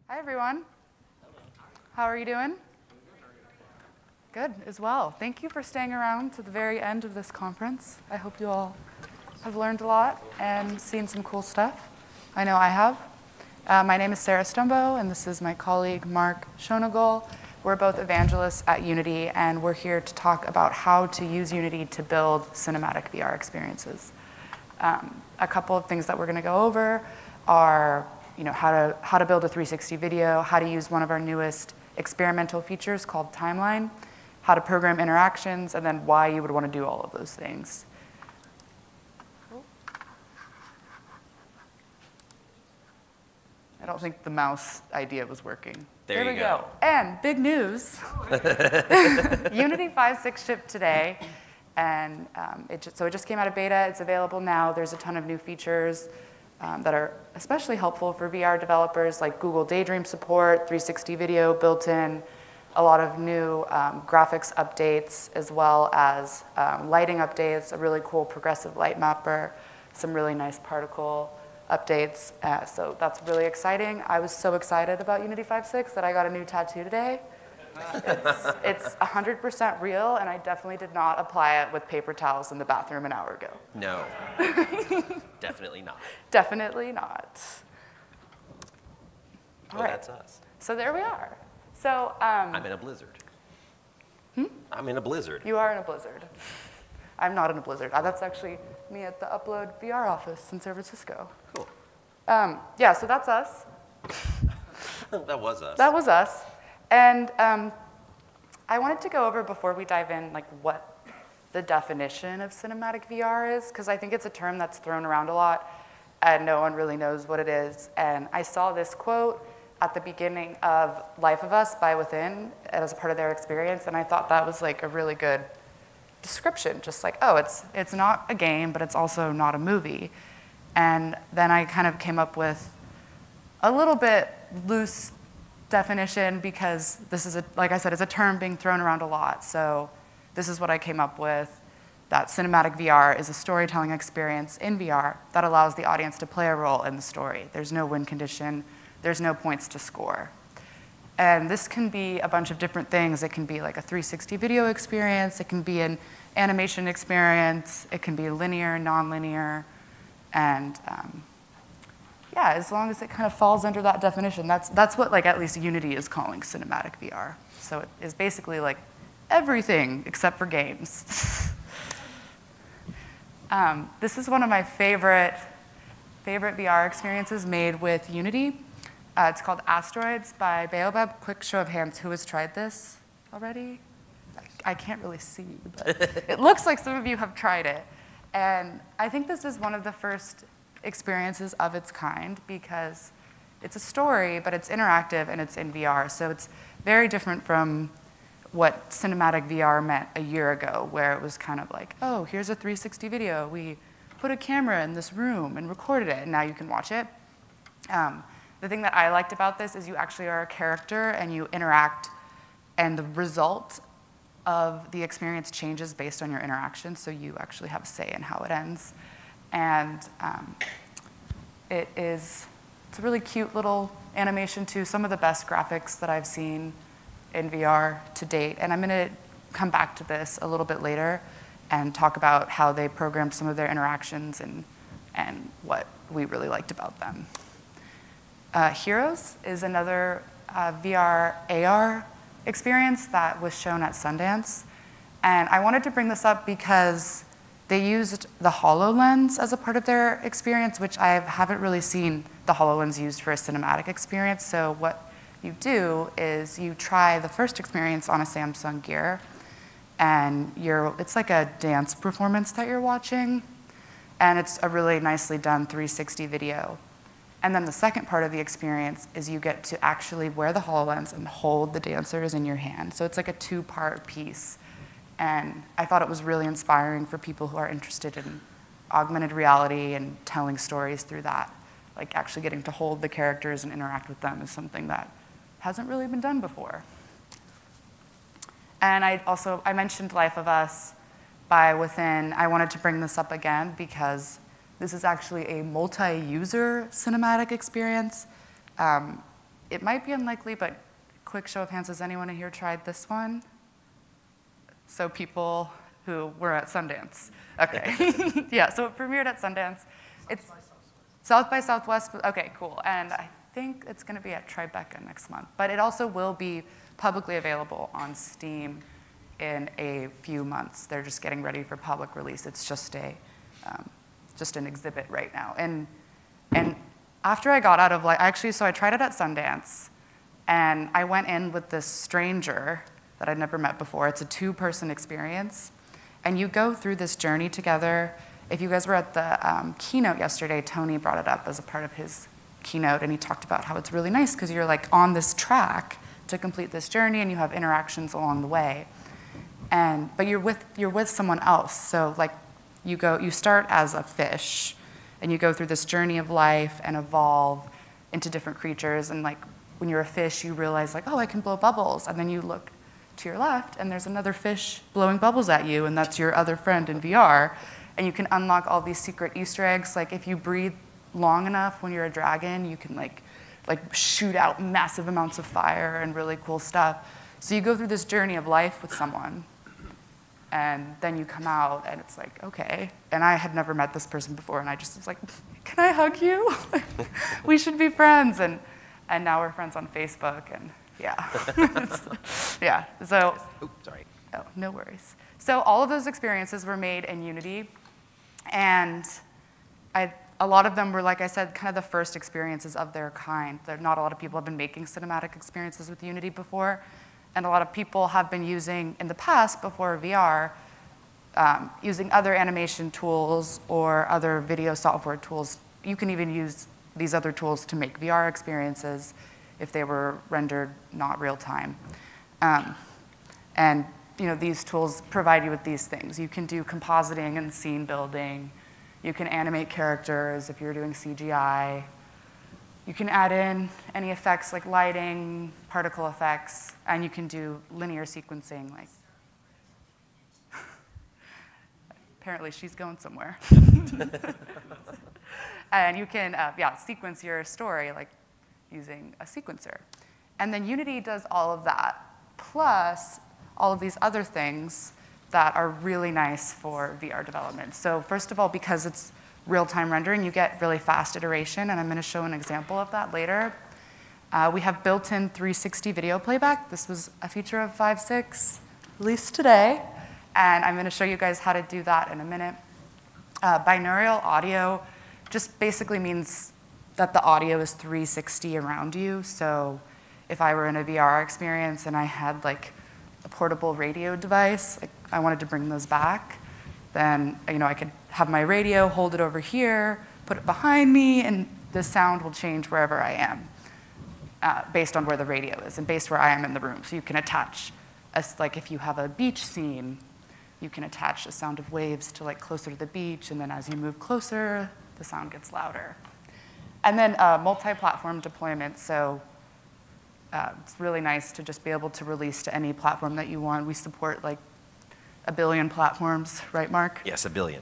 Hi, everyone. How are you doing? Good as well. Thank you for staying around to the very end of this conference. I hope you all have learned a lot and seen some cool stuff. I know I have. My name is Sarah Stumbo, and this is my colleague, Mark Schoenagel. We're both evangelists at Unity, and we're here to talk about how to use Unity to build cinematic VR experiences. A couple of things that we're going to go over are how to build a 360 video, how to use one of our newest experimental features called Timeline, how to program interactions, and then why you would want to do all of those things. I don't think the mouse idea was working. There we go. And big news. Unity 5.6 shipped today, and it just came out of beta. It's available now. There's a ton of new features that are especially helpful for VR developers, like Google Daydream support, 360 video built in, a lot of new graphics updates, as well as lighting updates, a really cool progressive light mapper, some really nice particle updates. So that's really exciting. I was so excited about Unity 5.6 that I got a new tattoo today. It's 100% real, and I definitely did not apply it with paper towels in the bathroom an hour ago. No. Definitely not. Definitely not. Oh, right. That's us. So there we are. So I'm in a blizzard. I'm in a blizzard. You are in a blizzard. I'm not in a blizzard. That's actually me at the Upload VR office in San Francisco. Cool. Yeah, so that's us. That was us. That was us. And I wanted to go over, before we dive in, like what the definition of cinematic VR is, because I think it's a term that's thrown around a lot, and no one really knows what it is. And I saw this quote at the beginning of Life of Us by Within as a part of their experience, and I thought that was like a really good description, just like, oh, it's not a game, but it's also not a movie. And then I kind of came up with a little bit loose definition, because this is, like I said, it's a term being thrown around a lot. So this is what I came up with, that cinematic VR is a storytelling experience in VR that allows the audience to play a role in the story. There's no win condition. There's no points to score. And this can be a bunch of different things. It can be like a 360 video experience. It can be an animation experience. It can be linear, non-linear. And yeah, as long as it kind of falls under that definition, that's what, like, at least Unity is calling cinematic VR. So it is basically like everything except for games. This is one of my favorite VR experiences made with Unity. It's called Asteroids by Baobab. Quick show of hands, who has tried this already? I can't really see, but it looks like some of you have tried it. And I think this is one of the first experiences of its kind, because it's a story, but it's interactive and it's in VR. So it's very different from what cinematic VR meant a year ago, where it was kind of like, oh, here's a 360 video. We put a camera in this room and recorded it, and now you can watch it. The thing that I liked about this is you actually are a character and you interact, and the result of the experience changes based on your interaction, so you actually have a say in how it ends. And it's a really cute little animation too, some of the best graphics that I've seen in VR to date. And I'm going to come back to this a little bit later and talk about how they programmed some of their interactions and what we really liked about them. Heroes is another VR AR experience that was shown at Sundance. And I wanted to bring this up because they used the HoloLens as a part of their experience, which I haven't really seen the HoloLens used for a cinematic experience. So what you do is you try the first experience on a Samsung Gear, and it's like a dance performance that you're watching, and it's a really nicely done 360 video. And then the second part of the experience is you get to actually wear the HoloLens and hold the dancers in your hand. So it's like a two-part piece. And I thought it was really inspiring for people who are interested in augmented reality and telling stories through that. Like actually getting to hold the characters and interact with them is something that hasn't really been done before. And I mentioned Life of Us by Within. I wanted to bring this up again because this is actually a multi-user cinematic experience. it might be unlikely, but quick show of hands, has anyone in here tried this one? So people who were at Sundance. Okay. Yeah, so it premiered at Sundance. It's South by Southwest. Okay, cool. And I think it's going to be at Tribeca next month. But it also will be publicly available on Steam in a few months. They're just getting ready for public release. It's just an exhibit right now. And after I got out of so I tried it at Sundance, and I went in with this stranger that I'd never met before. It's a 2-person experience, and you go through this journey together. If you guys were at the keynote yesterday, Tony brought it up as a part of his keynote, and he talked about how it's really nice because you're like on this track to complete this journey, and you have interactions along the way. But you're with someone else. So like you start as a fish, and you go through this journey of life and evolve into different creatures. And like when you're a fish, you realize like, oh, I can blow bubbles, and then you look to your left, and there's another fish blowing bubbles at you, and that's your other friend in VR. And you can unlock all these secret Easter eggs. Like if you breathe long enough when you're a dragon, you can like shoot out massive amounts of fire and really cool stuff. So you go through this journey of life with someone, and then you come out, and it's like, okay. And I had never met this person before, and I just was like, can I hug you? We should be friends. And now we're friends on Facebook, and yeah. Yeah, so. Oops, sorry. Oh, no worries. So all of those experiences were made in Unity, and a lot of them were, like I said, kind of the first experiences of their kind. Not a lot of people have been making cinematic experiences with Unity before, and a lot of people have been using, in the past, before VR, using other animation tools or other video software tools. You can even use these other tools to make VR experiences if they were rendered not real time. And these tools provide you with these things. You can do compositing and scene building. You can animate characters if you're doing CGI. You can add in any effects like lighting, particle effects, and you can do linear sequencing. Like, apparently she's going somewhere. And you can, sequence your story like using a sequencer. And then Unity does all of that, plus all of these other things that are really nice for VR development. So first of all, because it's real-time rendering, you get really fast iteration, and I'm going to show an example of that later. We have built-in 360 video playback. This was a feature of 5.6, released today, and I'm going to show you guys how to do that in a minute. Binaural audio just basically means that the audio is 360 around you. So if I were in a VR experience and I had like a portable radio device, like I wanted to bring those back, then I could have my radio, hold it over here, put it behind me, and the sound will change wherever I am, based on where the radio is and based where I am in the room. So you can attach, like if you have a beach scene, you can attach the sound of waves to like closer to the beach, and then as you move closer, the sound gets louder. And then multi-platform deployment. So it's really nice to just be able to release to any platform that you want. We support like 1 billion platforms, right, Mark? Yes, 1 billion.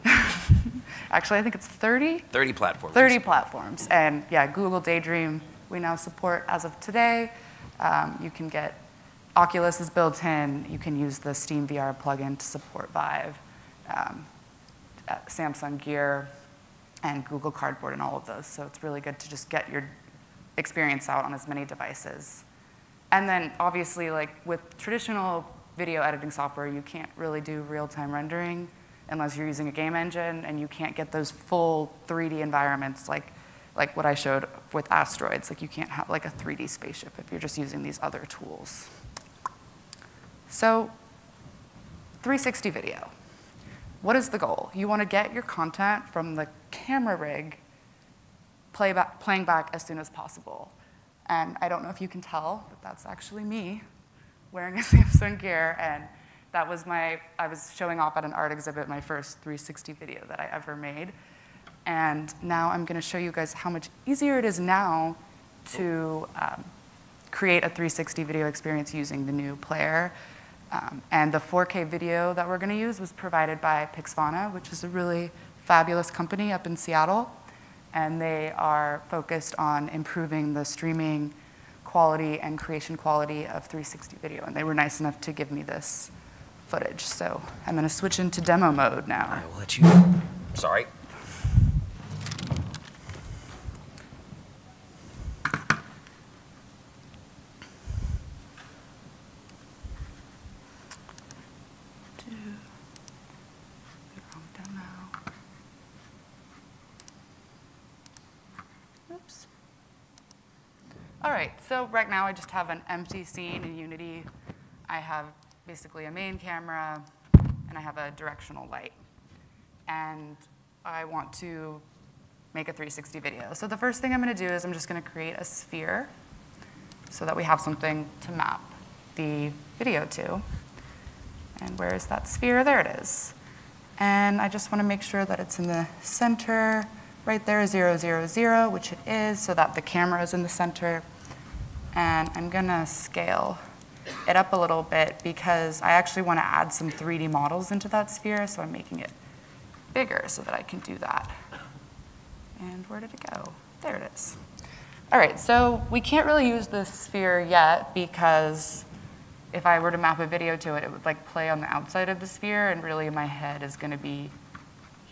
Actually, I think it's 30? 30 platforms. 30 platforms. And yeah, Google Daydream, we now support as of today. You can get Oculus is built in. You can use the Steam VR plugin to support Vive, Samsung Gear, and Google Cardboard and all of those. So it's really good to just get your experience out on as many devices. And then obviously, like with traditional video editing software, you can't really do real-time rendering unless you're using a game engine, and you can't get those full 3D environments like what I showed with Asteroids. Like you can't have like a 3D spaceship if you're just using these other tools. So 360 video. What is the goal? You want to get your content from the camera rig playing back as soon as possible. And I don't know if you can tell, but that's actually me wearing a Samsung Gear. And that was I was showing off at an art exhibit, my first 360 video that I ever made. And now I'm going to show you guys how much easier it is now to create a 360 video experience using the new player. And the 4K video that we're going to use was provided by Pixvana, which is a really fabulous company up in Seattle. And they are focused on improving the streaming quality and creation quality of 360 video, and they were nice enough to give me this footage. So I'm gonna switch into demo mode now. I will let you, sorry. Oops. All right, so right now I just have an empty scene in Unity. I have basically a main camera, and I have a directional light. And I want to make a 360 video. So the first thing I'm gonna do is I'm just gonna create a sphere so that we have something to map the video to. And where is that sphere? There it is. And I just wanna make sure that it's in the center. Right there is 0, 0, 0, which it is, so that the camera is in the center. And I'm gonna scale it up a little bit because I actually wanna add some 3D models into that sphere, so I'm making it bigger so that I can do that. And where did it go? There it is. All right, so we can't really use this sphere yet because if I were to map a video to it, it would like play on the outside of the sphere, and really my head is gonna be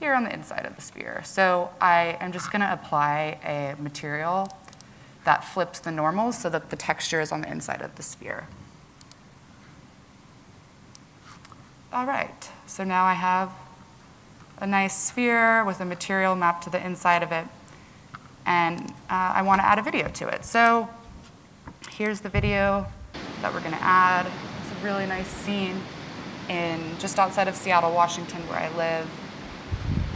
here on the inside of the sphere. So I am just gonna apply a material that flips the normals so that the texture is on the inside of the sphere. All right, so now I have a nice sphere with a material mapped to the inside of it, and I wanna add a video to it. So here's the video that we're gonna add. It's a really nice scene in just outside of Seattle, Washington, where I live.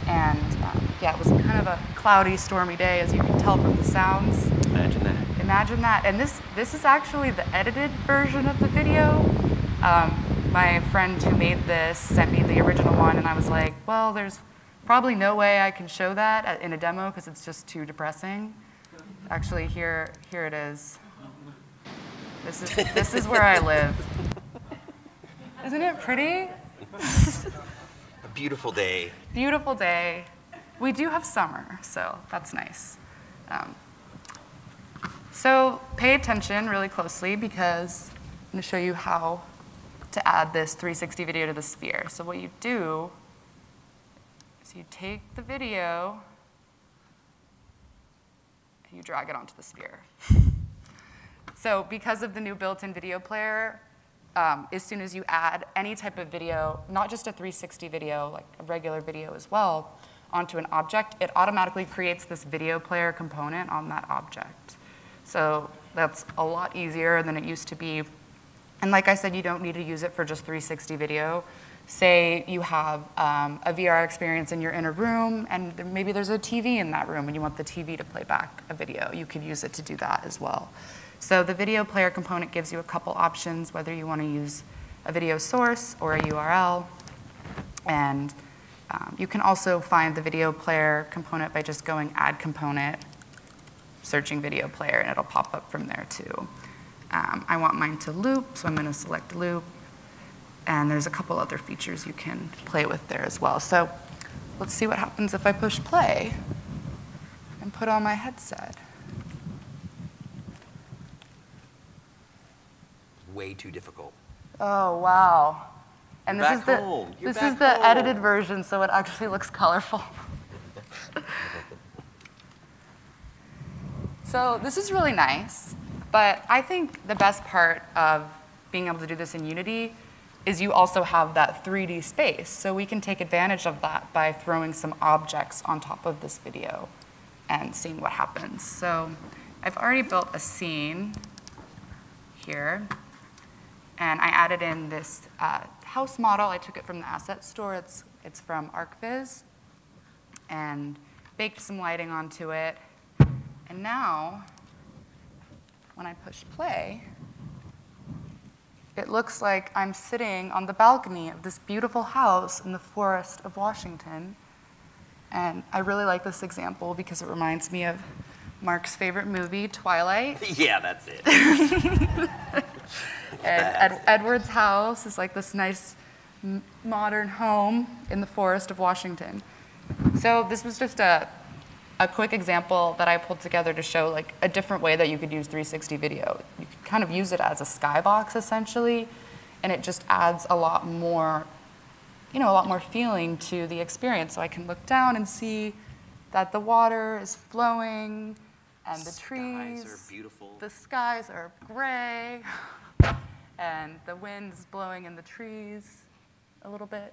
And yeah, it was kind of a cloudy, stormy day, as you can tell from the sounds. Imagine that. Imagine that. And this is actually the edited version of the video. My friend who made this sent me the original one, and I was like, well, there's probably no way I can show that in a demo because it's just too depressing. Actually, here it is. This is where I live. Isn't it pretty? A beautiful day. Beautiful day. We do have summer, so that's nice. So pay attention really closely because I'm going to show you how to add this 360 video to the sphere. So what you do is you take the video and you drag it onto the sphere. So because of the new built-in video player, as soon as you add any type of video, not just a 360 video, like a regular video as well, onto an object, it automatically creates this video player component on that object. So that's a lot easier than it used to be. And like I said, you don't need to use it for just 360 video. Say you have a VR experience and you're in a room, and maybe there's a TV in that room, and you want the TV to play back a video. You could use it to do that as well. So the video player component gives you a couple options, whether you want to use a video source or a URL. And you can also find the video player component by just going add component, searching video player, and it'll pop up from there too. I want mine to loop, so I'm going to select loop. And there's a couple other features you can play with there as well. So let's see what happens if I push play and put on my headset. Way too difficult. Oh, wow. And You're this is the back home. You're this back is the home. edited version, so it actually looks colorful. So this is really nice, but I think the best part of being able to do this in Unity is you also have that 3D space. So we can take advantage of that by throwing some objects on top of this video and seeing what happens. So I've already built a scene here. And I added in this house model. I took it from the asset store. It's from ArcViz. And baked some lighting onto it. And now, when I push play, it looks like I'm sitting on the balcony of this beautiful house in the forest of Washington. And I really like this example because it reminds me of Mark's favorite movie, Twilight. Yeah, that's it. And Edward's house is like this nice modern home in the forest of Washington. So this was just a a quick example that I pulled together to show like a different way that you could use 360 video. You could kind of use it as a skybox essentially, and it just adds a lot more, a lot more feeling to the experience. So I can look down and see that the water is flowing and the trees. Skies are beautiful. The skies are gray and the wind is blowing in the trees a little bit.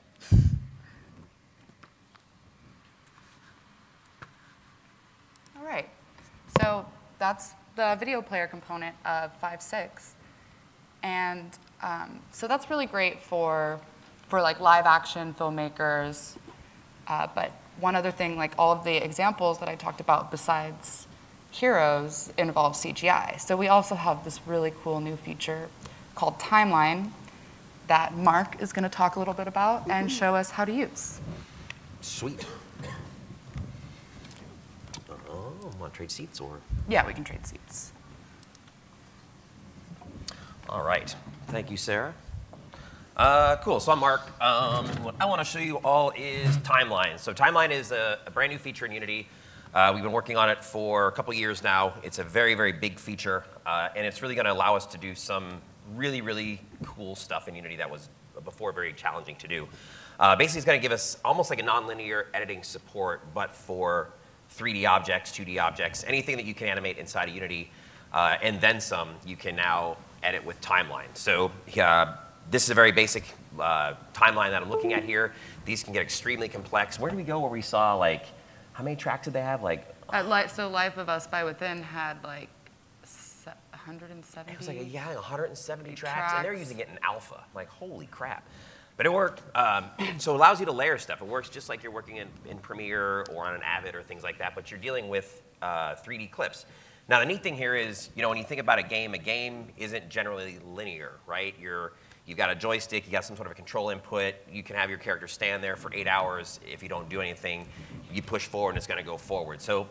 All right, so that's the video player component of 5.6. And so that's really great for like live action filmmakers. But one other thing, like all of the examples that I talked about besides Heroes involve CGI. So we also have this really cool new feature called Timeline that Mark is going to talk a little bit about and show us how to use. Sweet. Want to trade seats or? Yeah, we can trade seats. All right. Thank you, Sarah. Cool. So I'm Mark. What I want to show you all is Timeline. So Timeline is a brand new feature in Unity. We've been working on it for a couple years now. It's a very, very big feature, and it's really going to allow us to do some really, really cool stuff in Unity that was before very challenging to do. Basically, it's going to give us almost like a nonlinear editing support, but for 3D objects, 2D objects, anything that you can animate inside of Unity, and then some, you can now edit with Timeline. So this is a very basic timeline that I'm looking at here. These can get extremely complex. Where did we go where we saw, like, how many tracks did they have? So Life of Us by Within had like 170. It was like, 170 tracks, and they're using it in alpha. I'm like, holy crap. But it worked. So it allows you to layer stuff. It works just like you're working in Premiere or on an Avid or things like that, but you're dealing with 3D clips. Now, the neat thing here is, when you think about a game isn't generally linear, right? You've got a joystick, you got some sort of a control input. You can have your character stand there for 8 hours. If you don't do anything, you push forward and it's going to go forward. So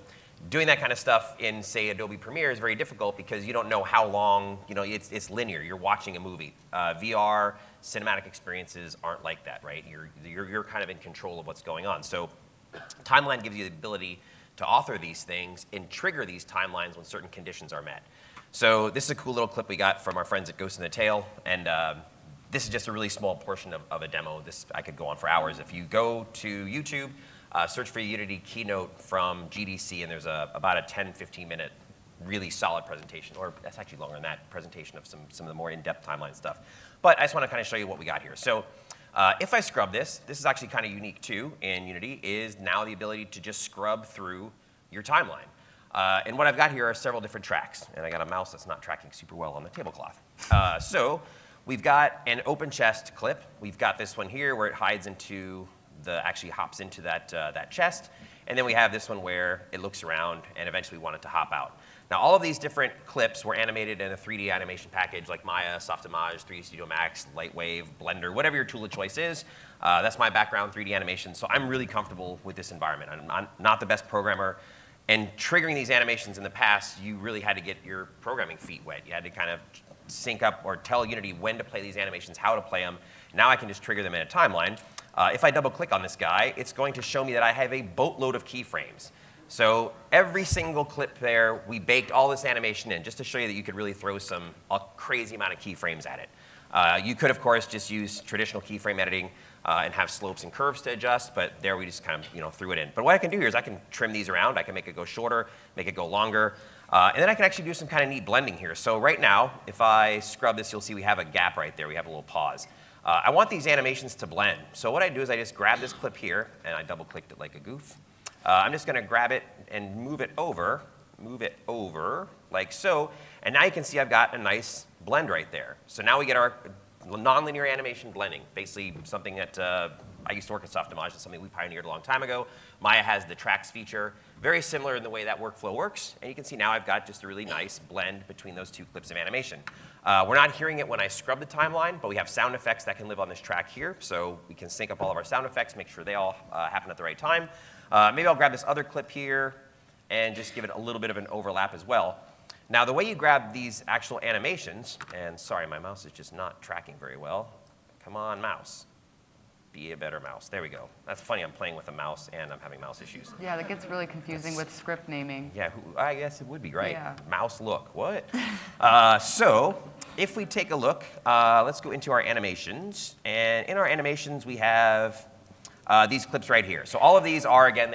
doing that kind of stuff in, say, Adobe Premiere is very difficult because you don't know how long, it's linear. You're watching a movie. VR, cinematic experiences aren't like that, right? You're kind of in control of what's going on. So Timeline gives you the ability to author these things and trigger these timelines when certain conditions are met. So this is a cool little clip we got from our friends at Ghost in the Tail, and this is just a really small portion of a demo. This I could go on for hours. If you go to YouTube, search for Unity keynote from GDC, and there's about a 10-15 minute really solid presentation, or that's actually longer than that, presentation of some of the more in-depth timeline stuff. But I just want to kind of show you what we got here. So if I scrub this is actually kind of unique too in Unity, is now the ability to just scrub through your timeline. And what I've got here are several different tracks, and I got a mouse that's not tracking super well on the tablecloth. So we've got an open chest clip. We've got this one here where it hides into actually hops into that chest. And then we have this one where it looks around and eventually we want it to hop out. Now, all of these different clips were animated in a 3D animation package like Maya, Softimage, 3D Studio Max, Lightwave, Blender, whatever your tool of choice is. That's my background, 3D animation, so I'm really comfortable with this environment. I'm not the best programmer. And triggering these animations in the past, you really had to get your programming feet wet. You had to kind of sync up or tell Unity when to play these animations, how to play them. Now I can just trigger them in a timeline. If I double click on this guy, it's going to show me that I have a boatload of keyframes. So every single clip there, we baked all this animation in just to show you that you could really throw a crazy amount of keyframes at it. You could, of course, just use traditional keyframe editing and have slopes and curves to adjust, but there we just kind of threw it in. But what I can do here is I can trim these around. I can make it go shorter, make it go longer, and then I can actually do some kind of neat blending here. So right now, if I scrub this, you'll see we have a gap right there. We have a little pause. I want these animations to blend. So what I do is I just grab this clip here, and I double-clicked it like a goof. I'm just going to grab it and move it over like so. And now you can see I've got a nice blend right there. So now we get our nonlinear animation blending, basically something that I used to work at Softimage. It's something we pioneered a long time ago. Maya has the tracks feature, very similar in the way that workflow works. And you can see now I've got just a really nice blend between those two clips of animation. We're not hearing it when I scrub the timeline, but we have sound effects that can live on this track here. So we can sync up all of our sound effects, make sure they all happen at the right time. Maybe I'll grab this other clip here and just give it a little bit of an overlap as well. Now, the way you grab these actual animations, and sorry, my mouse is just not tracking very well. Come on, mouse. be a better mouse. There we go. That's funny, I'm playing with a mouse and I'm having mouse issues. Yeah, that gets really confusing with script naming. Yeah, I guess it would be, right? Yeah. Mouse look, what? So if we take a look, let's go into our animations. And in our animations, we have these clips right here. So all of these are, again,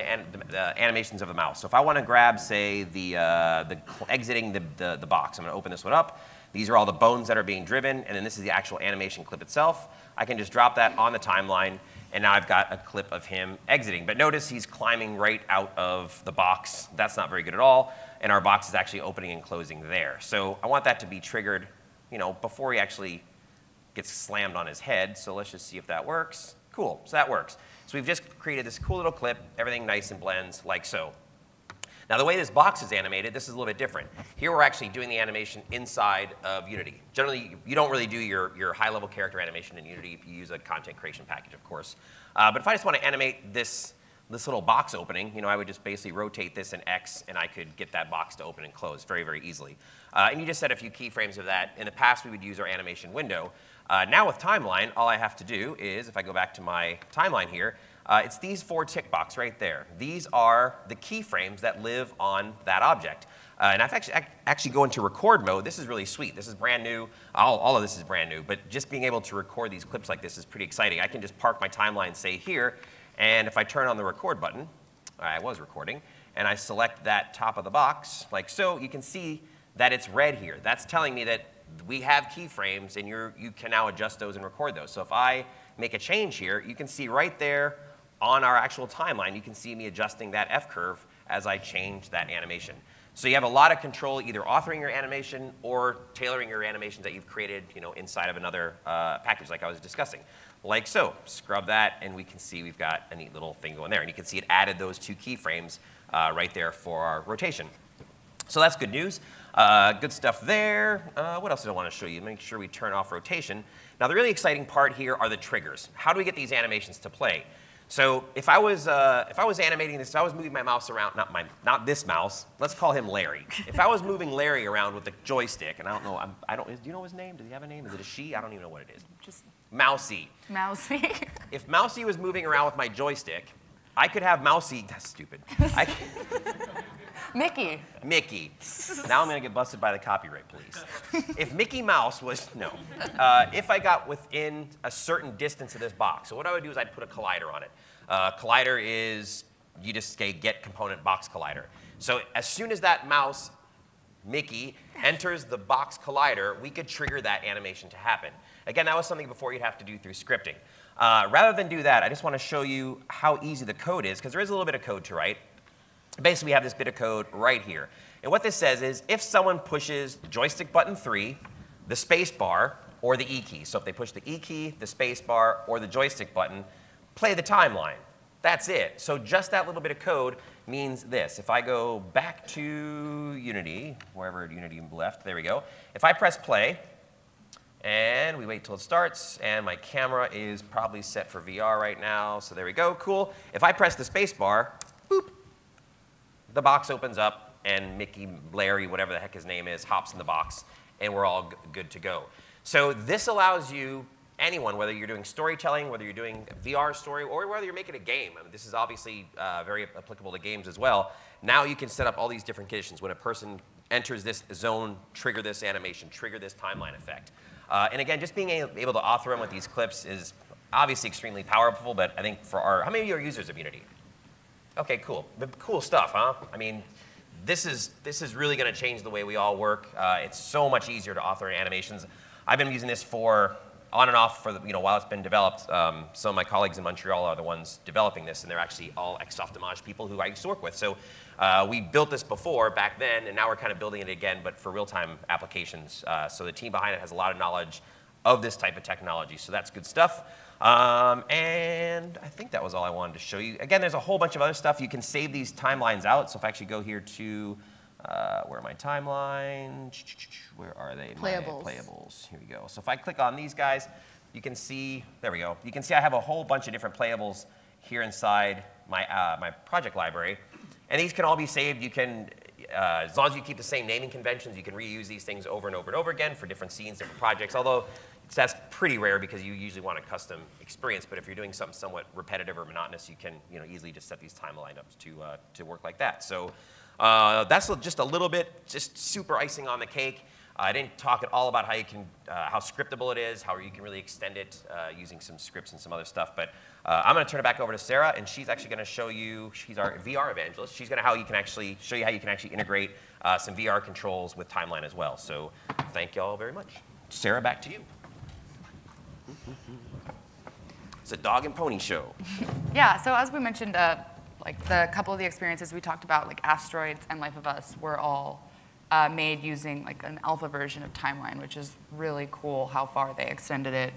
the animations of the mouse. So if I want to grab, say, the exiting the box, I'm going to open this one up. These are all the bones that are being driven, and then this is the actual animation clip itself. I can just drop that on the timeline, and now I've got a clip of him exiting. But notice he's climbing right out of the box. That's not very good at all, and our box is actually opening and closing there. So I want that to be triggered, before he actually gets slammed on his head. So let's just see if that works. Cool, so that works. So we've just created this cool little clip, everything nice and blends like so. Now the way this box is animated, this is a little bit different. Here we're actually doing the animation inside of Unity. Generally, you don't really do your high-level character animation in Unity if you use a content creation package, of course. But if I just want to animate this little box opening, I would just basically rotate this in X, and I could get that box to open and close very, very easily. And you just set a few keyframes of that. In the past, we would use our animation window. Now with Timeline, all I have to do is, if I go back to my timeline here, it's these 4 tick boxes right there. These are the keyframes that live on that object. And I've actually go into record mode. This is really sweet. This is brand new. All of this is brand new. But just being able to record these clips like this is pretty exciting. I can just park my timeline, say, here. And if I turn on the record button, I was recording, and I select that top of the box, like so, you can see that it's red here. That's telling me that we have keyframes, and you can now adjust those and record those. So if I make a change here, you can see right there on our actual timeline, you can see me adjusting that F-curve as I change that animation. So you have a lot of control either authoring your animation or tailoring your animations that you've created inside of another package like I was discussing. Like so. Scrub that, and we can see we've got a neat little thing going there. And you can see it added those 2 keyframes right there for our rotation. So that's good news. Good stuff there. What else did I want to show you? Make sure we turn off rotation. Now the really exciting part here are the triggers. How do we get these animations to play? So if I was animating this, if I was moving my mouse around, not this mouse, let's call him Larry. If I was moving Larry around with the joystick, and I don't know, do you know his name? Does he have a name? Is it a she? I don't even know what it is. Just Mousy. Mousy. If Mousy was moving around with my joystick, I could have Mousy. That's stupid. Mickey. Mickey. Now I'm going to get busted by the copyright police. If Mickey Mouse was, no. If I got within a certain distance of this box, so what I would do is I'd put a collider on it. Collider is, you just say get component box collider. So as soon as that mouse, Mickey, enters the box collider, we could trigger that animation to happen. Again, that was something before you'd have to do through scripting. Rather than do that, I just want to show you how easy the code is, because there is a little bit of code to write. Basically, we have this bit of code right here. And what this says is if someone pushes the joystick button 3, the space bar, or the E key. So if they push the E key, the space bar, or the joystick button, play the timeline. That's it. So just that little bit of code means this. If I go back to Unity, wherever Unity left, there we go. If I press play, and we wait till it starts, and my camera is probably set for VR right now, so there we go, cool. If I press the space bar, boop, the box opens up, and Mickey, Larry, whatever the heck his name is, hops in the box, and we're all good to go. So this allows you, anyone, whether you're doing storytelling, whether you're doing a VR story, or whether you're making a game. I mean, this is obviously very applicable to games as well. Now you can set up all these different conditions. When a person enters this zone, trigger this animation, trigger this timeline effect. And again, just being able to author them with these clips is obviously extremely powerful, but I think for how many of you are users of Unity? Okay, cool. Cool stuff, huh? I mean, this is really going to change the way we all work. It's so much easier to author animations. I've been using this for on and off for while it's been developed. Some of my colleagues in Montreal are the ones developing this, and they're actually all ex-Softimage people who I used to work with. So we built this before back then, and now we're kind of building it again, but for real-time applications. So the team behind it has a lot of knowledge of this type of technology, so that's good stuff. And I think that was all I wanted to show you. Again, there's a whole bunch of other stuff. You can save these timelines out. So if I actually go here to, where are my timelines? Where are they? Playables. My playables. Here we go. So if I click on these guys, you can see, there we go. You can see I have a whole bunch of different playables here inside my, my project library. And these can all be saved. You can, as long as you keep the same naming conventions, you can reuse these things over and over and over again for different scenes, different projects. Although that's pretty rare because you usually want a custom experience. But if you're doing something somewhat repetitive or monotonous, you can easily just set these time lineups to work like that. So that's just a little bit, just super icing on the cake. I didn't talk at all about how scriptable it is, how you can really extend it using some scripts and some other stuff. But I'm going to turn it back over to Sarah, and she's actually going to show you. She's our VR evangelist. She's going to show you how you can actually integrate some VR controls with Timeline as well. So thank you all very much. Sarah, back to you. It's a dog and pony show. Yeah. So as we mentioned, like the couple of the experiences we talked about, like Asteroids and Life of Us, were all made using like an alpha version of Timeline, which is really cool how far they extended it.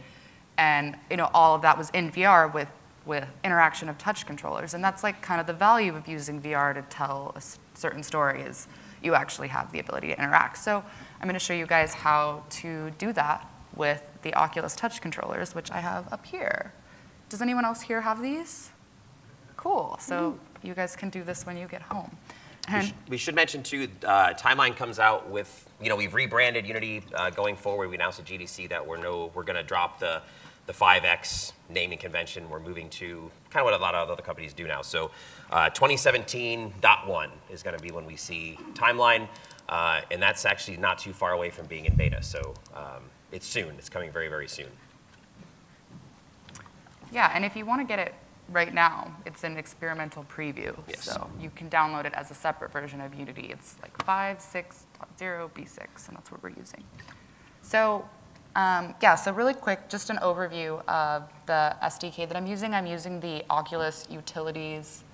And all of that was in VR with interaction of touch controllers. And that's like kind of the value of using VR to tell a certain story, is you actually have the ability to interact. So I'm going to show you guys how to do that with the Oculus touch controllers, which I have up here. Does anyone else here have these? Cool. So you guys can do this when you get home. We should mention too, Timeline comes out with, we've rebranded Unity going forward. We announced at GDC that we're going to drop the 5X naming convention. We're moving to kind of what a lot of other companies do now. So 2017.1 is going to be when we see Timeline, and that's actually not too far away from being in beta. So it's soon. It's coming very, very soon. Yeah, and if you want to get it right now, it's an experimental preview. Yes. So you can download it as a separate version of Unity. It's like 5.6.0 B6, and that's what we're using. So so really quick, just an overview of the SDK that I'm using. I'm using the Oculus Utilities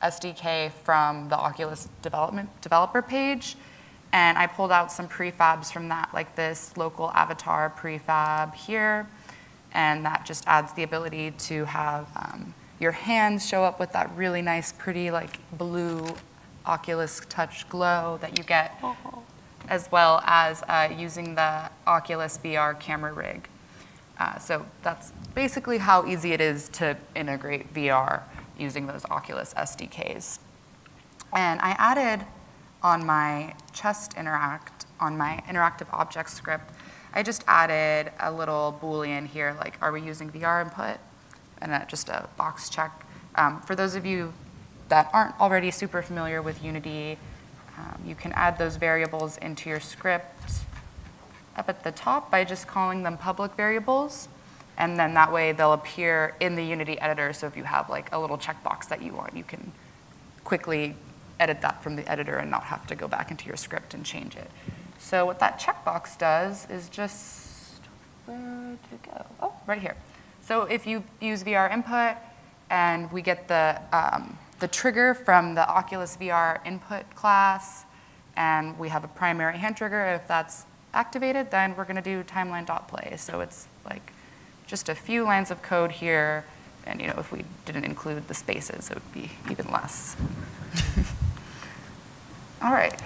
SDK from the Oculus developer page. And I pulled out some prefabs from that, like this local avatar prefab here. And that just adds the ability to have your hands show up with that really nice, pretty, like blue Oculus Touch glow that you get, as well as using the Oculus VR camera rig. So that's basically how easy it is to integrate VR using those Oculus SDKs. And I added on my chest on my interactive object script, I just added a little Boolean here, like, are we using VR input? And just a box check. For those of you that aren't already super familiar with Unity, you can add those variables into your script up at the top by just calling them public variables. And then that way they'll appear in the Unity editor. So if you have like a little checkbox that you want, you can quickly edit that from the editor and not have to go back into your script and change it. So what that checkbox does is just, where did it go? Oh, right here. So if you use VR input and we get the trigger from the Oculus VR input class, and we have a primary hand trigger, if that's activated, then we're going to do timeline.play. So it's like just a few lines of code here, and if we didn't include the spaces, it would be even less. All right.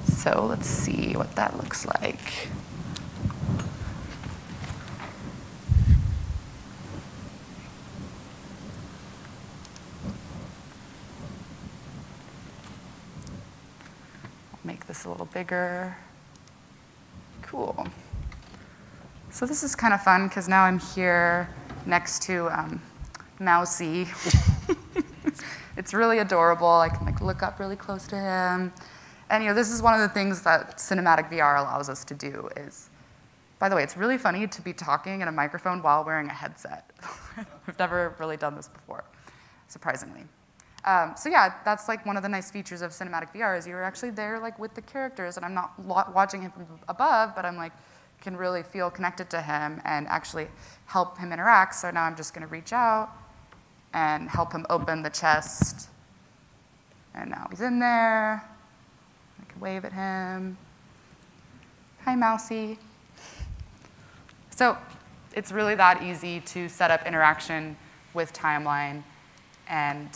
So let's see what that looks like. Make this a little bigger. Cool. So this is kind of fun because now I'm here next to Mousy. It's really adorable. I can look up really close to him. And this is one of the things that cinematic VR allows us to do is, by the way, it's really funny to be talking in a microphone while wearing a headset. I've never really done this before, surprisingly. So yeah, that's like one of the nice features of cinematic VR is you're actually there like with the characters, and I'm not watching him from above, but I'm like can really feel connected to him and actually help him interact. So now I'm just going to reach out and help him open the chest, and now he's in there. I can wave at him. Hi, Mousy. So it's really that easy to set up interaction with Timeline, and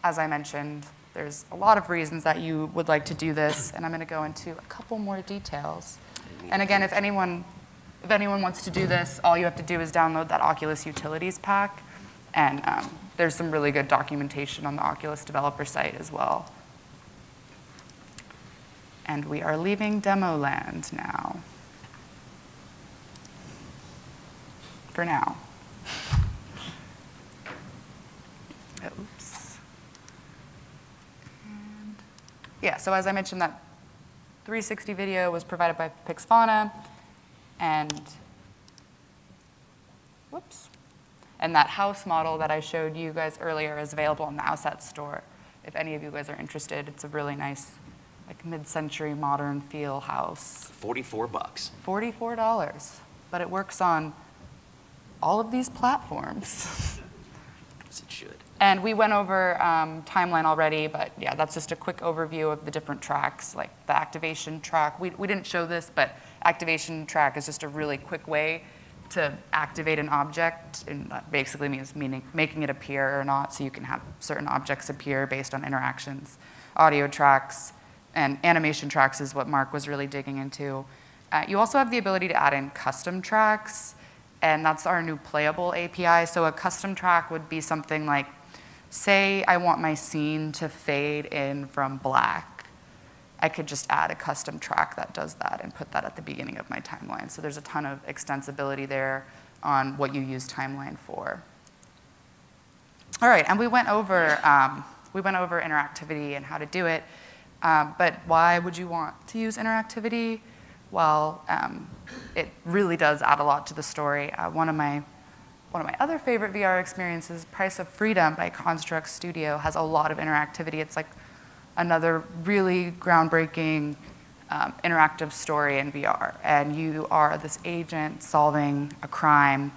as I mentioned, there's a lot of reasons that you would like to do this, and I'm going to go into a couple more details. And again, if anyone wants to do this, all you have to do is download that Oculus Utilities pack, and there's some really good documentation on the Oculus developer site as well. And we are leaving demo land now. for now. Oops. And yeah, so as I mentioned, that 360 video was provided by Pixvana, and whoops. And that house model that I showed you guys earlier is available in the Outset store. If any of you guys are interested, it's a really nice, like mid-century modern feel house. 44 bucks. $44, but it works on all of these platforms. Yes, it should. And we went over Timeline already, but yeah, that's just a quick overview of the different tracks, like the activation track. We didn't show this, but activation track is just a really quick way to activate an object, and that basically means making it appear or not, so you can have certain objects appear based on interactions. Audio tracks and animation tracks is what Mark was really digging into. You also have the ability to add in custom tracks, and that's our new playable API. So a custom track would be something like, say I want my scene to fade in from black. I could just add a custom track that does that and put that at the beginning of my timeline. So there's a ton of extensibility there on what you use Timeline for. All right, and we went over interactivity and how to do it. But why would you want to use interactivity? Well, it really does add a lot to the story. One of my other favorite VR experiences, Price of Freedom by Construct Studio, has a lot of interactivity. It's like another really groundbreaking interactive story in VR. And you are this agent solving a crime.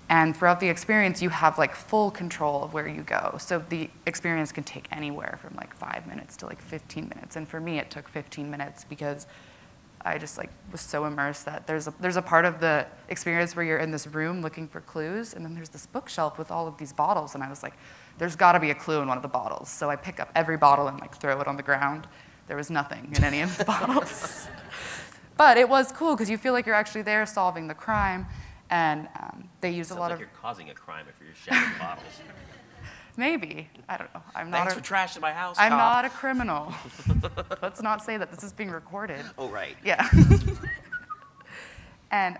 And throughout the experience, you have like full control of where you go. So the experience can take anywhere from like 5 minutes to like 15 minutes. And for me, it took 15 minutes because I just like was so immersed that there's a part of the experience where you're in this room looking for clues, and then there's this bookshelf with all of these bottles, and I was like, there's got to be a clue in one of the bottles. So I pick up every bottle and like throw it on the ground. There was nothing in any of the bottles. But it was cool because you feel like you're actually there solving the crime, and they use a lot of. You're causing a crime if you're shattering bottles. Maybe. I don't know. Thanks for trashing my house, I'm cop. not a criminal. Let's not say that. This is being recorded. Oh, right. Yeah. And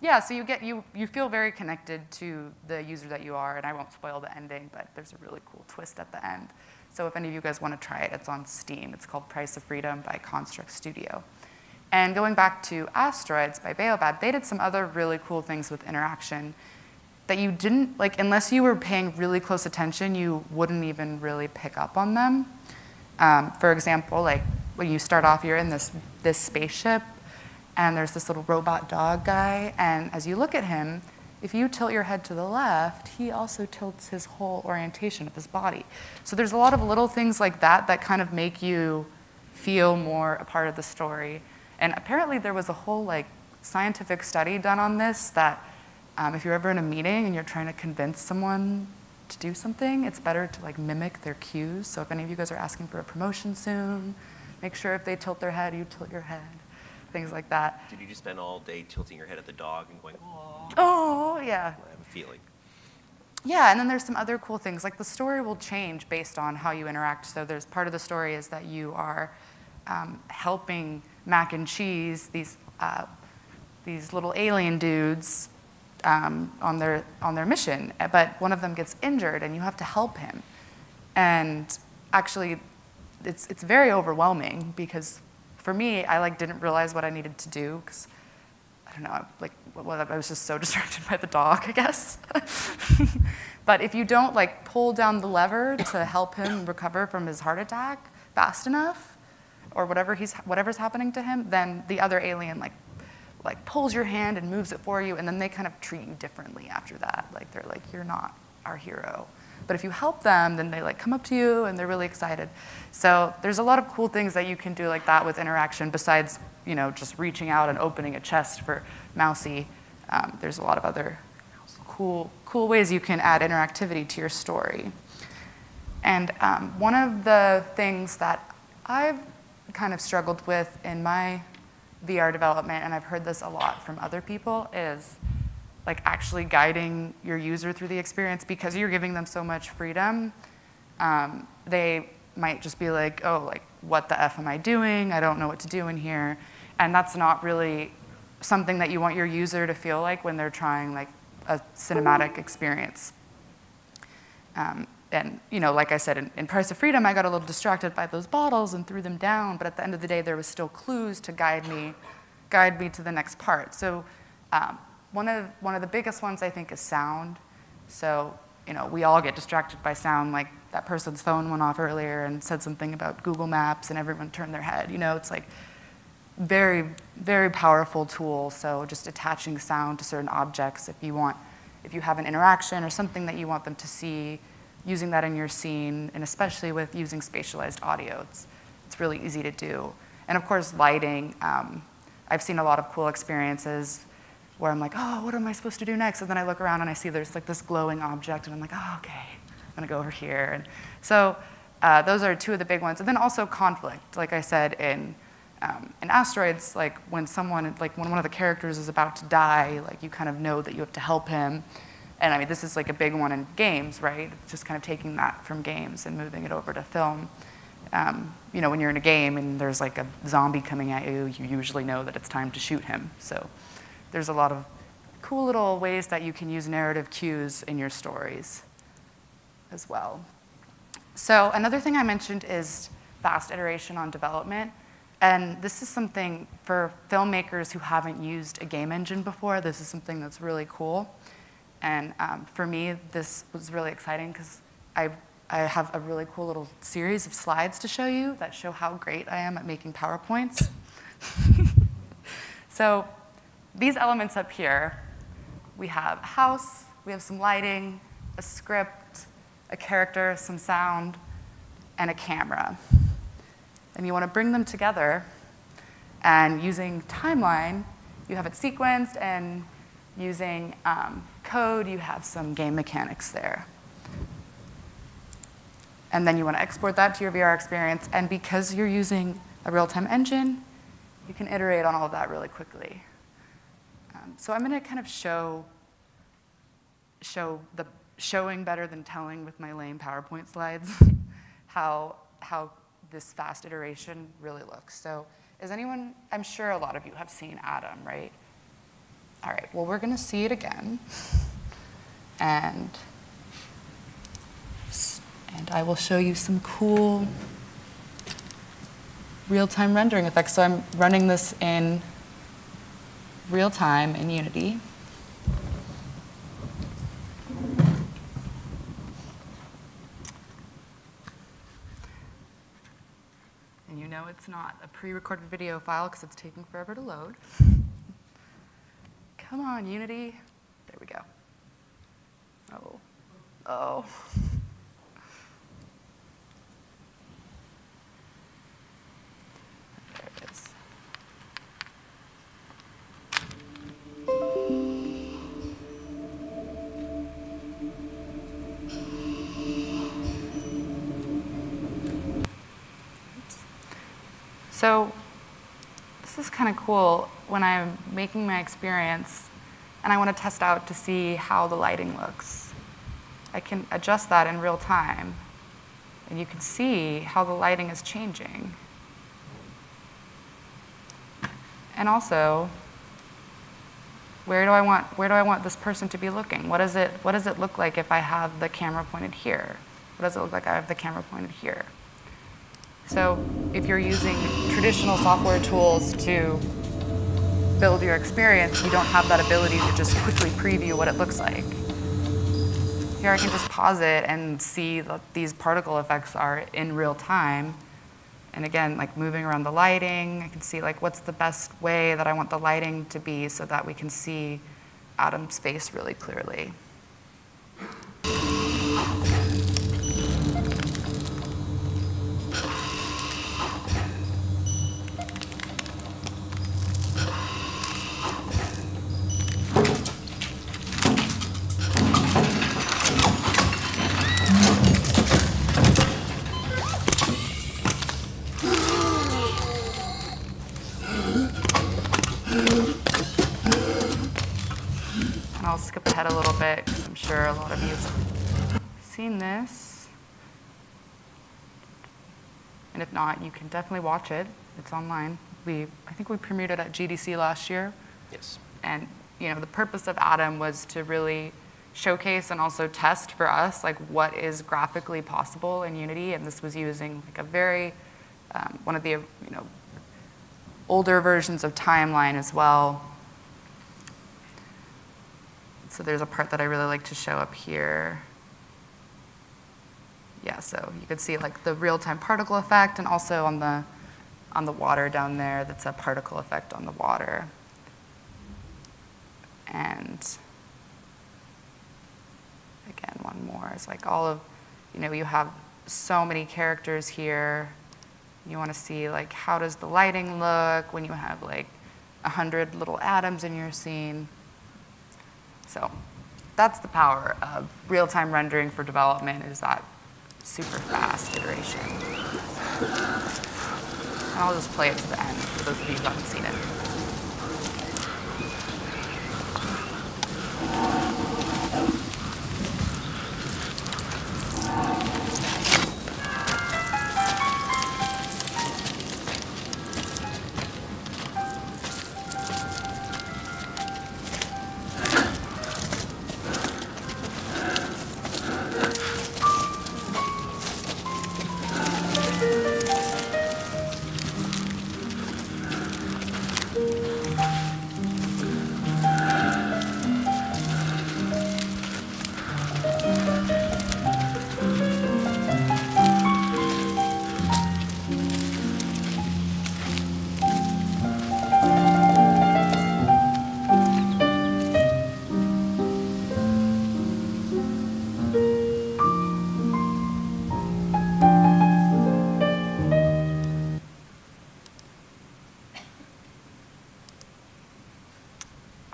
yeah, so you feel very connected to the user that you are, and I won't spoil the ending, but there's a really cool twist at the end. So if any of you guys want to try it, it's on Steam. It's called Price of Freedom by Construct Studio. And going back to Asteroids by Baobab, they did some other really cool things with interaction that you didn't, like, unless you were paying really close attention, you wouldn't even really pick up on them. For example, like when you start off, you're in this spaceship, and there's this little robot dog guy, and as you look at him, if you tilt your head to the left, he also tilts his whole orientation of his body. So there's a lot of little things like that that kind of make you feel more a part of the story. And apparently there was a whole like scientific study done on this that if you're ever in a meeting and you're trying to convince someone to do something, it's better to like mimic their cues. So if any of you guys are asking for a promotion soon, make sure if they tilt their head, you tilt your head, things like that. Did you just spend all day tilting your head at the dog and going, oh? Oh, yeah. I have a feeling. Yeah, and then there's some other cool things. Like the story will change based on how you interact. So there's part of the story is that you are helping Mac and Cheese, these little alien dudes, on their mission, but one of them gets injured and you have to help him. And actually, it's very overwhelming because for me, I like didn't realize what I needed to do because I don't know, I was just so distracted by the dog, I guess. But if you don't like pull down the lever to help him recover from his heart attack fast enough, or whatever's happening to him, then the other alien like pulls your hand and moves it for you, and then they kind of treat you differently after that. Like they're like, you're not our hero. But if you help them, then they like come up to you and they're really excited. So there's a lot of cool things that you can do like that with interaction besides, just reaching out and opening a chest for Mousy. There's a lot of other cool ways you can add interactivity to your story. And one of the things that I've kind of struggled with in my VR development, and I've heard this a lot from other people, is like actually guiding your user through the experience because you're giving them so much freedom. They might just be like, oh, like, what the F am I doing? I don't know what to do in here. And that's not really something that you want your user to feel like when they're trying like a cinematic experience. And like I said, in Price of Freedom, I got a little distracted by those bottles and threw them down, but at the end of the day, there was still clues to guide me to the next part. So one of the biggest ones, I think, is sound. So we all get distracted by sound, like that person's phone went off earlier and said something about Google Maps and everyone turned their head. It's like very, very powerful tool. So just attaching sound to certain objects if you have an interaction or something that you want them to see, using that in your scene, and especially with using spatialized audio, it's really easy to do. And of course, lighting. I've seen a lot of cool experiences where I'm like, oh, what am I supposed to do next? And then I look around and I see there's like this glowing object, and I'm like, oh, okay, I'm gonna go over here. And so those are two of the big ones. And then also conflict, like I said, in Asteroids, like when one of the characters is about to die, like you kind of know that you have to help him. And I mean, this is like a big one in games, right? Just kind of taking that from games and moving it over to film. When you're in a game and there's like a zombie coming at you, you usually know that it's time to shoot him. So there's a lot of cool little ways that you can use narrative cues in your stories as well. So another thing I mentioned is fast iteration on development. And this is something for filmmakers who haven't used a game engine before. This is something that's really cool. And for me, this was really exciting because I have a really cool little series of slides to show you that show how great I am at making PowerPoints. So these elements up here, we have a house, we have some lighting, a script, a character, some sound, and a camera. And you want to bring them together. And using timeline, you have it sequenced, and using code, you have some game mechanics there. And then you want to export that to your VR experience. And because you're using a real-time engine, you can iterate on all of that really quickly. So I'm going to kind of showing better than telling with my lame PowerPoint slides how this fast iteration really looks. So is anyone, I'm sure a lot of you have seen Adam, right? All right, well, we're going to see it again. And I will show you some cool real-time rendering effects. So I'm running this in real time in Unity. And you know it's not a pre-recorded video file because it's taking forever to load. Come on, Unity. There we go. Oh. There it is. So this is kind of cool when I'm making my experience and I want to test out to see how the lighting looks. I can adjust that in real time, and you can see how the lighting is changing. And also, where do I want this person to be looking? What does it look like if I have the camera pointed here? What does it look like I have the camera pointed here? So if you're using traditional software tools to build your experience, you don't have that ability to just quickly preview what it looks like. Here I can just pause it and see that these particle effects are in real time. And again, like moving around the lighting, I can see like what's the best way that I want the lighting to be so that we can see Adam's face really clearly. I'll skip ahead a little bit because I'm sure a lot of you have seen this. And if not, you can definitely watch it. It's online. I think we premiered it at GDC last year. Yes. And the purpose of Atom was to really showcase and also test for us like what is graphically possible in Unity, and this was using like a very one of the older versions of Timeline as well. So there's a part that I really like to show up here. Yeah, so you could see like the real-time particle effect, and also on the water down there, that's a particle effect on the water. And again, one more is like all of, you have so many characters here. You want to see like how does the lighting look when you have like 100 little atoms in your scene. So that's the power of real-time rendering for development, is that super fast iteration. And I'll just play it to the end for those of you who haven't seen it.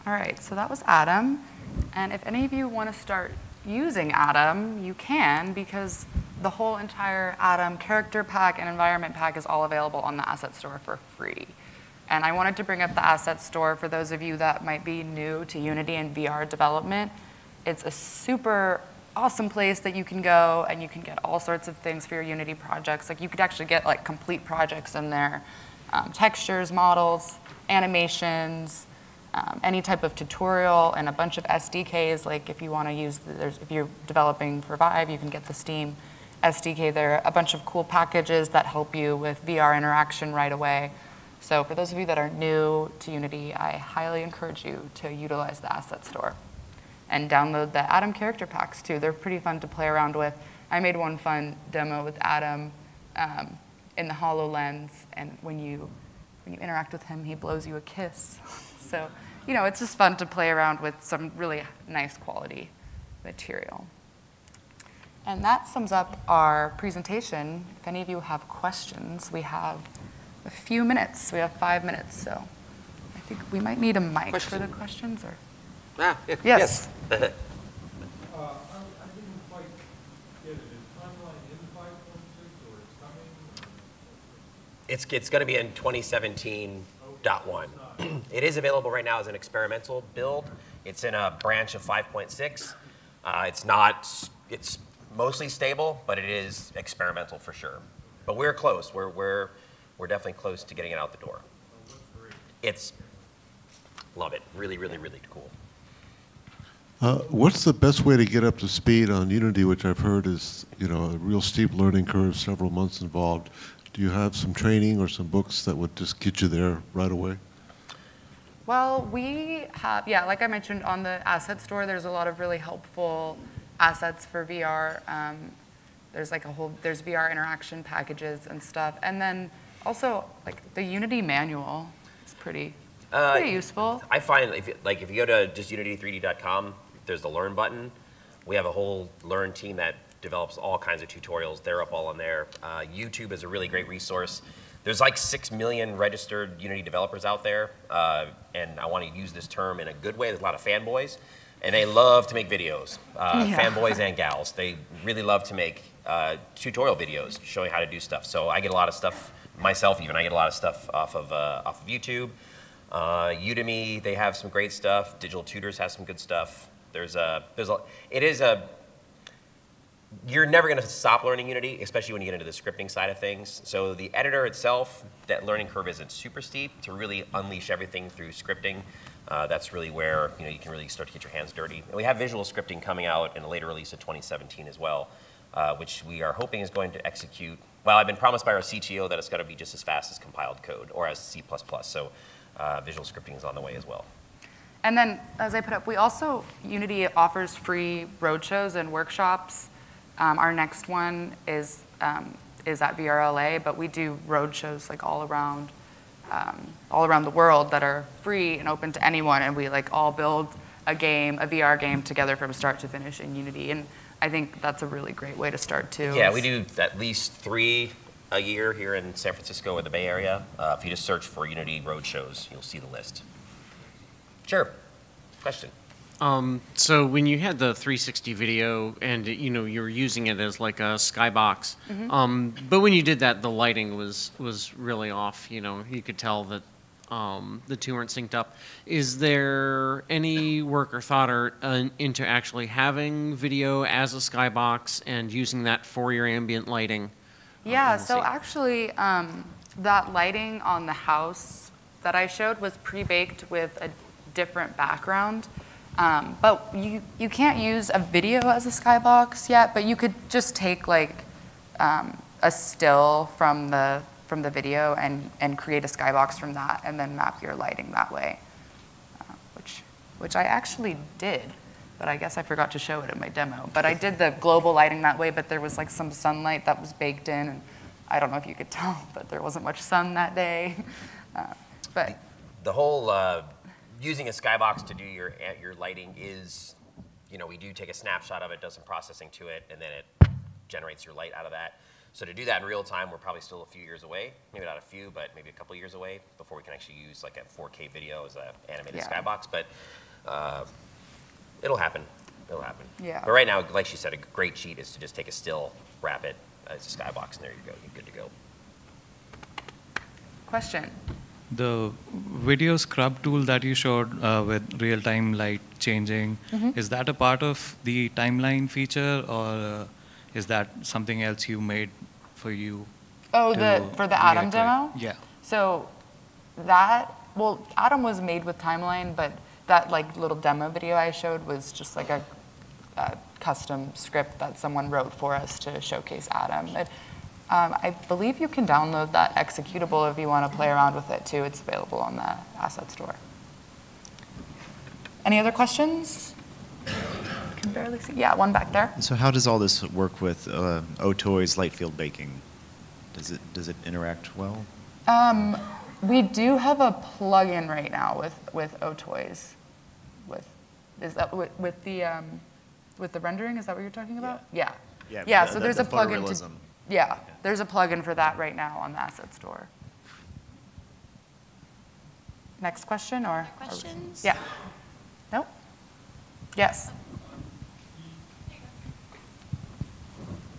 All right, so that was Atom. And if any of you want to start using Atom, you can, because the whole entire Atom character pack and environment pack is all available on the Asset Store for free. And I wanted to bring up the Asset Store for those of you that might be new to Unity and VR development. It's a super awesome place that you can go and you can get all sorts of things for your Unity projects. Like you could actually get like complete projects in there, textures, models, animations, any type of tutorial, and a bunch of SDKs. Like if you want to use, if you're developing for Vive, you can get the Steam SDK there. A bunch of cool packages that help you with VR interaction right away. So for those of you that are new to Unity, I highly encourage you to utilize the Asset Store. And download the Atom character packs too. They're pretty fun to play around with. I made one fun demo with Atom in the HoloLens, and when you interact with him, he blows you a kiss. So, it's just fun to play around with some really nice quality material. And that sums up our presentation. If any of you have questions, we have a few minutes. We have 5 minutes, so I think we might need a mic for the questions. Or yes. I didn't quite get it. Is Timeline in 5.6 or it's coming? It's going to be in 2017.1. It is available right now as an experimental build. It's in a branch of 5.6. It's mostly stable, but it is experimental for sure. But we're close. We're definitely close to getting it out the door. It's, love it. Really, really, really cool. What's the best way to get up to speed on Unity, which I've heard is, a real steep learning curve, several months involved? Do you have some training or some books that would just get you there right away? Well, we have, like I mentioned, on the Asset Store, there's a lot of really helpful assets for VR. There's there's VR interaction packages and stuff. And then also, like, the Unity manual is pretty useful. I find if you go to just unity3d.com, there's the Learn button. We have a whole Learn team that develops all kinds of tutorials. They're up all on there. YouTube is a really great resource. There's like 6 million registered Unity developers out there, and I want to use this term in a good way. There's a lot of fanboys, and they love to make videos. Fanboys and gals. They really love to make tutorial videos showing how to do stuff. So I get a lot of stuff, myself even, I get a lot of stuff off of YouTube. Udemy, they have some great stuff. Digital Tutors has some good stuff. You're never going to stop learning Unity, especially when you get into the scripting side of things. So the editor itself, that learning curve isn't super steep to really unleash everything through scripting. That's really where you can really start to get your hands dirty. And we have visual scripting coming out in a later release of 2017 as well, which we are hoping is going to execute. Well, I've been promised by our CTO that it's going to be just as fast as compiled code or as C++. So visual scripting is on the way as well. And then, as I put up, Unity offers free roadshows and workshops. Our next one is at VRLA, but we do roadshows like all around the world that are free and open to anyone, and we like all build a VR game together from start to finish in Unity. And I think that's a really great way to start too. Yeah, we do at least 3 a year here in San Francisco or the Bay Area. If you just search for Unity roadshows, you'll see the list. Sure. Question. So when you had the 360 video and you were using it as like a skybox, but when you did that, the lighting was really off. You could tell that the two weren't synced up. Is there any work or thought into actually having video as a skybox and using that for your ambient lighting? Yeah. So actually, that lighting on the house that I showed was pre-baked with a different background. But you can't use a video as a skybox yet, but you could just take like a still from the video and create a skybox from that and then map your lighting that way, which I actually did, but I guess I forgot to show it in my demo. But I did the global lighting that way, but there was like some sunlight that was baked in, and I don't know if you could tell, but there wasn't much sun that day. But the whole using a skybox to do your lighting is, we do take a snapshot of it, does some processing to it, and then it generates your light out of that. So to do that in real time, we're probably still a few years away. Maybe not a few, but maybe a couple years away before we can actually use like a 4K video as an animated skybox. But it'll happen. It'll happen. Yeah. But right now, like she said, a great cheat is to just take a still, wrap it as a skybox, and there you go. You're good to go. question. The video scrub tool that you showed with real-time light changing, is that a part of the timeline feature, or is that something else you made for you? Oh, for the Atom demo? Yeah. So Atom was made with Timeline, but that like little demo video I showed was just like a custom script that someone wrote for us to showcase Atom. I believe you can download that executable if you want to play around with it too. It's available on the asset store. Any other questions? I can barely see. Yeah, one back there. So how does all this work with Otoy's light field baking? Does it interact well? We do have a plugin right now with Otoys. With the rendering? Is that what you're talking about? Yeah. Yeah. So there's a plugin to. Yeah, there's a plugin for that right now on the asset store. Next question or? Questions? Yeah. Nope. Yes.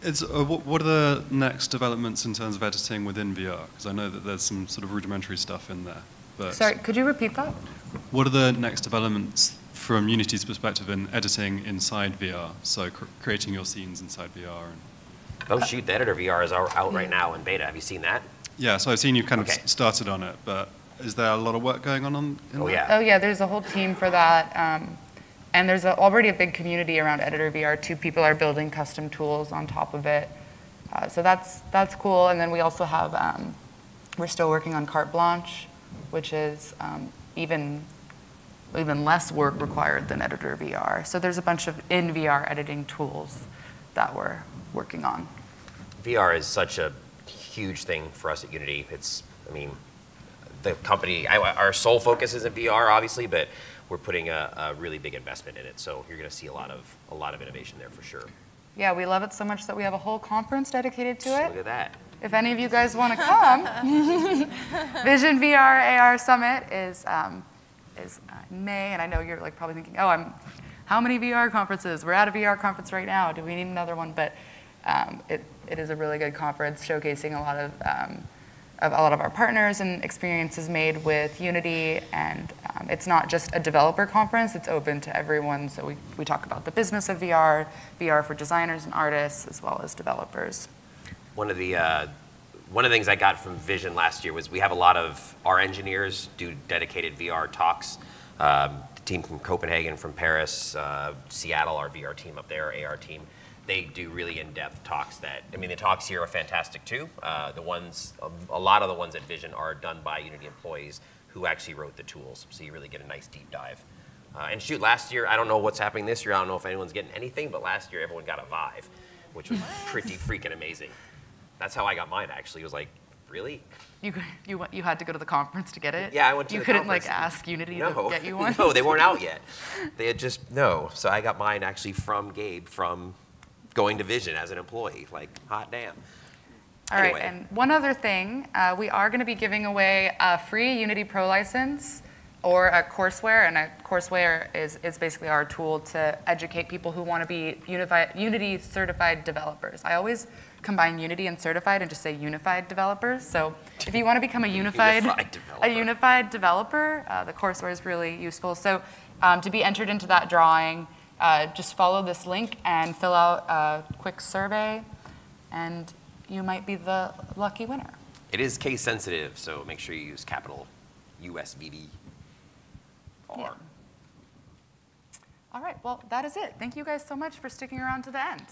What are the next developments in terms of editing within VR? Because I know that there's some sort of rudimentary stuff in there. But sorry, could you repeat that? What are the next developments from Unity's perspective in editing inside VR? So creating your scenes inside VR. Oh shoot, the editor VR is out right now in beta. Have you seen that? Yeah, so I've seen you kind of started on it, but is there a lot of work going on in that? Yeah. Oh yeah, there's a whole team for that. And there's already a big community around Editor VR. 2 people are building custom tools on top of it. So that's cool. And then we also have, we're still working on Carte Blanche, which is even less work required than Editor VR. So there's a bunch of in-VR editing tools that we're working on. VR is such a huge thing for us at Unity. The company, our sole focus is in VR, obviously, but we're putting a really big investment in it. So you're going to see a lot of innovation there for sure. Yeah, we love it so much that we have a whole conference dedicated to it. Look at that. If any of you guys want to come, Vision VR AR Summit is in May, and I know you're like probably thinking, how many VR conferences? We're at a VR conference right now. Do we need another one? But it is a really good conference showcasing a lot of our partners and experiences made with Unity, and it's not just a developer conference, it's open to everyone. So we talk about the business of VR, VR for designers and artists, as well as developers. One of the things I got from Vision last year was we have a lot of our engineers do dedicated VR talks The team from Copenhagen, from Paris, Seattle, our VR team up there, AR team, they do really in-depth talks that, I mean, the talks here are fantastic too. A lot of the ones at Vision are done by Unity employees who actually wrote the tools, so you really get a nice deep dive. And shoot, last year, I don't know what's happening this year, I don't know if anyone's getting anything, but last year everyone got a Vive, which was pretty freaking amazing. That's how I got mine, actually. It was like, really? You had to go to the conference to get it? Yeah, I went to you the couldn't conference. like ask Unity No. to get you one? No, they weren't out yet. They had just, no. So I got mine actually from Gabe, from going to Vision as an employee. Like, hot damn. All Anyway. right, and one other thing, we are going to be giving away a free Unity Pro license or a courseware, and a courseware is basically our tool to educate people who want to be Unity certified developers. I always combine Unity and certified and just say unified developers. So if you want to become a unified developer, the courseware is really useful. So to be entered into that drawing, just follow this link and fill out a quick survey, and you might be the lucky winner. It is case sensitive, so make sure you use capital USVV. Yeah. All right, well, that is it. Thank you guys so much for sticking around to the end.